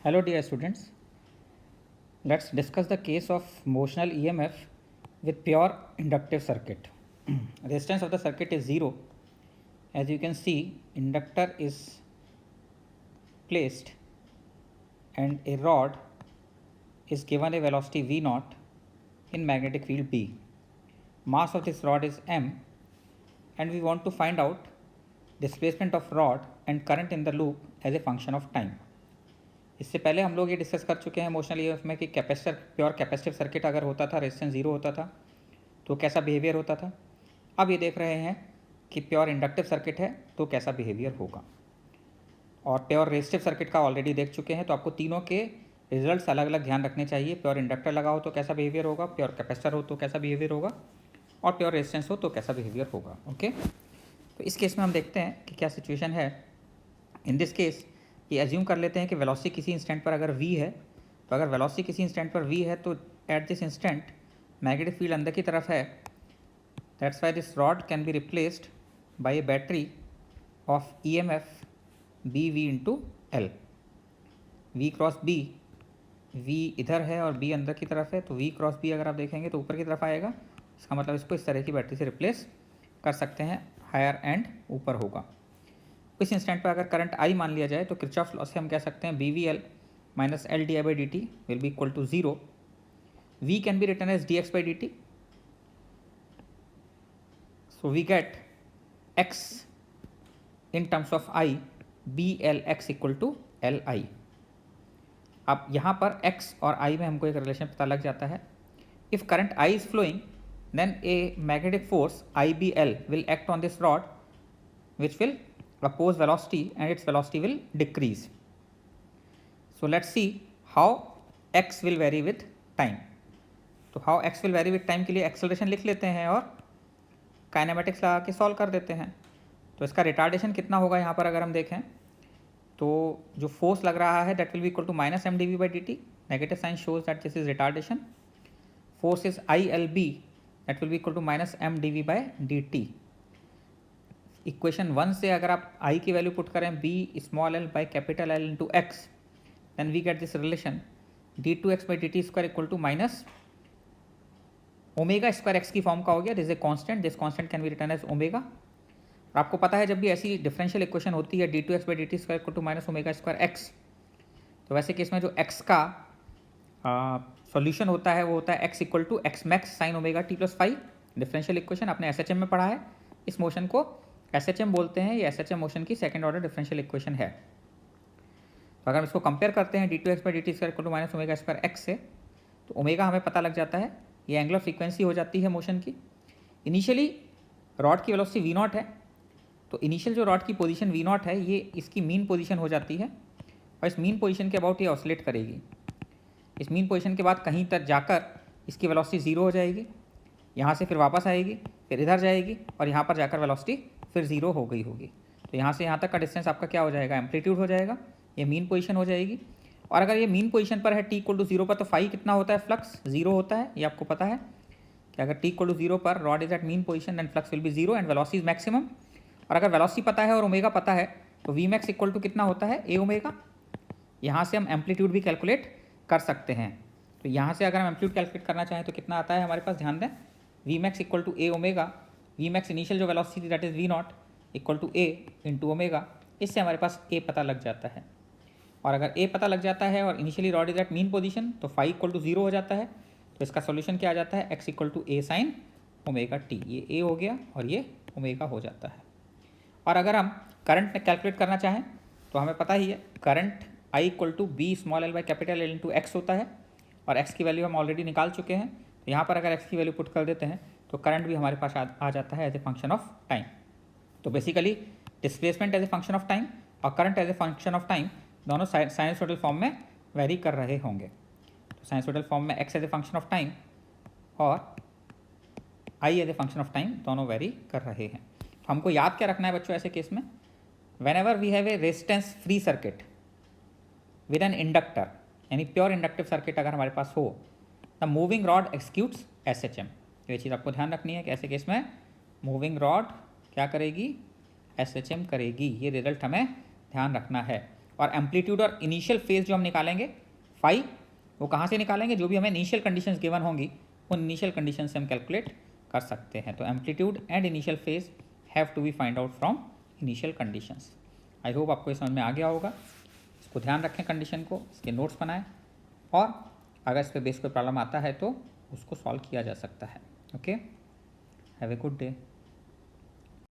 Hello dear students, let's discuss the case of motional EMF with pure inductive circuit. Resistance of the circuit is 0. As you can see, inductor is placed and a rod is given a velocity V0 in magnetic field B. Mass of this rod is m and we want to find out displacement of rod and current in the loop as a function of time. इससे पहले हम लोग ये discuss कर चुके हैं motional EMF में कि कैपेसिटर प्योर कैपेसिटिव सर्किट अगर होता था, रेजिस्टेंस जीरो होता था तो कैसा बिहेवियर होता था। अब ये देख रहे हैं कि प्योर इंडक्टिव सर्किट है तो कैसा बिहेवियर होगा, और प्योर रेजिस्टिव सर्किट का ऑलरेडी देख चुके हैं। तो आपको तीनों के रिजल्ट्स अलग अलग ध्यान रखने चाहिए। प्योर इंडक्टर लगा हो तो कैसा बिहेवियर होगा, प्योर कैपेसिटर हो तो कैसा बिहेवियर होगा, और प्योर रेजिस्टेंस हो तो कैसा बिहेवियर होगा। ओके, तो इस केस में हम देखते हैं कि क्या सिचुएशन है। इन दिस केस ये एज्यूम कर लेते हैं कि वेलोसिटी किसी इंस्टेंट पर अगर v है, तो अगर वेलोसिटी किसी इंस्टेंट पर v है तो at this instant magnetic field अंदर की तरफ है। That's why this rod can be replaced by A battery of EMF BV into L. V cross B, V इधर है और B अंदर की तरफ है, तो V क्रॉस B अगर आप देखेंगे तो ऊपर की तरफ आएगा। इसका मतलब इसको इस तरह की बैटरी से रिप्लेस कर सकते हैं, हायर एंड ऊपर होगा। इस इंस्टेंट पर अगर करंट I मान लिया जाए तो किरचॉफ लॉ से हम कह सकते हैं BVL minus L D I by D T will be equal to 0। V can be written as dx by dt, so we get x in terms of I BLX equal to LI। अब यहाँ पर x और I में हमको एक relation पता लग जाता है। If current I is flowing then a magnetic force IBL will act on this rod which will oppose velocity and its velocity will decrease. So let's see how x will vary with time. तो how x will vary with time के लिए acceleration लिख लेते हैं और kinematics लगा के solve कर देते हैं। तो इसका रिटार्डेशन कितना होगा यहाँ पर अगर हम देखें तो जो फोर्स लग रहा है that will be equal to minus M D V by D T. Negative sign shows that this is retardation. Force is ILB that will be equal to minus M D V by D T. Equation 1 से अगर आप I की value put करें B small l by capital L into X, then we get this relation d2x by D T square equal to minus omega square X की form का हो गया। This a constant, this constant can be written as omega. और आपको पता है जब भी ऐसी डिफरेंशियल इक्वेशन होती है d2x by D T square equal to minus omega square X, तो वैसे केस में जो x का सॉल्यूशन होता है वो होता है x equal to X max sine omega T plus phi. Differential equation आपने SHM में पढ़ा है। इस मोशन को SHM बोलते हैं। ये SHM मोशन की सेकंड ऑर्डर डिफरेंशियल इक्वेशन है। तो अगर हम इसको कंपेयर करते हैं d2x by D T square equal to minus omega square X से, तो ओमेगा हमें पता लग जाता है। ये एंगुलर फ्रीक्वेंसी हो जाती है मोशन की। इनिशियली रॉड की वेलोसिटी V0 है, तो इनिशियल जो रॉड की पोजीशन V0 है ये इसकी मीन पोजीशन हो जाती है, और इस मीन पोजीशन के अबाउट ये ऑसिलेट करेगी। इस मीन पोजीशन के बाद कहीं तक जाकर इसकी वेलोसिटी 0 हो जाएगी, यहाँ से फिर वापस आएगी, फिर इधर जाएगी और यहाँ पर जाकर वेलोसिटी फिर 0 हो गई होगी। तो यहाँ से यहाँ तक का डिस्टेंस आपका क्या हो जाएगा, एम्पलीट्यूड हो जाएगा। ये मीन पोजीशन हो जाएगी। और अगर ये मीन पोजीशन पर है t इक्वल टू 0 पर, तो फाई कितना होता है, फ्लक्स 0 होता है। ये आपको पता है कि अगर t इक्वल टू 0 पर rod is at mean position then flux will be 0 and velocity is maximum. और अगर वेलोसिटी पता है और ओमेगा पता है तो वी मैक्स इक्वल टू कितना होता है, a ओमेगा। यहाँ से हम एम्पलीट्यूड भी कैलकुलेट कर सकते हैं। तो यहाँ से अगर हम एम्पलीट्यूड कैलकुलेट करना चाहें तो कितना आता है हमारे पास, ध्यान दें, v max equal to a omega. V max initial जो velocity that is V0 equal to a into omega. इससे हमारे पास a पता लग जाता है। और अगर a पता लग जाता है और initially rod is at mean position, तो फाई इक्वल टू 0 हो जाता है। तो इसका सॉल्यूशन क्या आ जाता है, x equal to a sine omega T. ये a हो गया और ये ओमेगा हो जाता है। और अगर हम करंट में कैलकुलेट करना चाहें तो हमें पता ही है current I equal to B small L by capital L into X होता है, और x की वैल्यू हम ऑलरेडी निकाल चुके हैं। तो यहाँ पर अगर x की वैल्यू पुट कर देते हैं तो करंट भी हमारे पास आ जाता है as a function of time. तो basically displacement as a function of time और current as a function of time दोनों साइनसोइडल फॉर्म में वेरी कर रहे होंगे। तो साइनसोइडल फॉर्म में x as a function of time और I as a function of time दोनों वेरी कर रहे हैं। तो हमको याद क्या रखना है बच्चों ऐसे केस में, whenever we have a resistance free circuit with an inductor, यानी प्योर इंडक्टिव सर्किट अगर हमारे पास हो, the moving rod executes SHM। ये चीज़ आपको ध्यान रखनी है कि ऐसे केस में मूविंग रॉड क्या करेगी, SHM करेगी। ये रिजल्ट हमें ध्यान रखना है। और एम्पलीट्यूड और इनिशियल फेज जो हम निकालेंगे फाई, वो कहाँ से निकालेंगे, जो भी हमें इनिशियल कंडीशंस गिवन होंगी उन इनिशियल कंडीशन से हम कैलकुलेट कर सकते हैं। तो amplitude and initial phase have to be find out from initial conditions. I hope आपको ये समझ में आ गया होगा। इसको ध्यान रखें, कंडीशन को, इसके नोट्स बनाएं और अगर इस पर बेस कोई प्रॉब्लम आता है तो उसको सॉल्व किया जा सकता है। Okay, have a good day.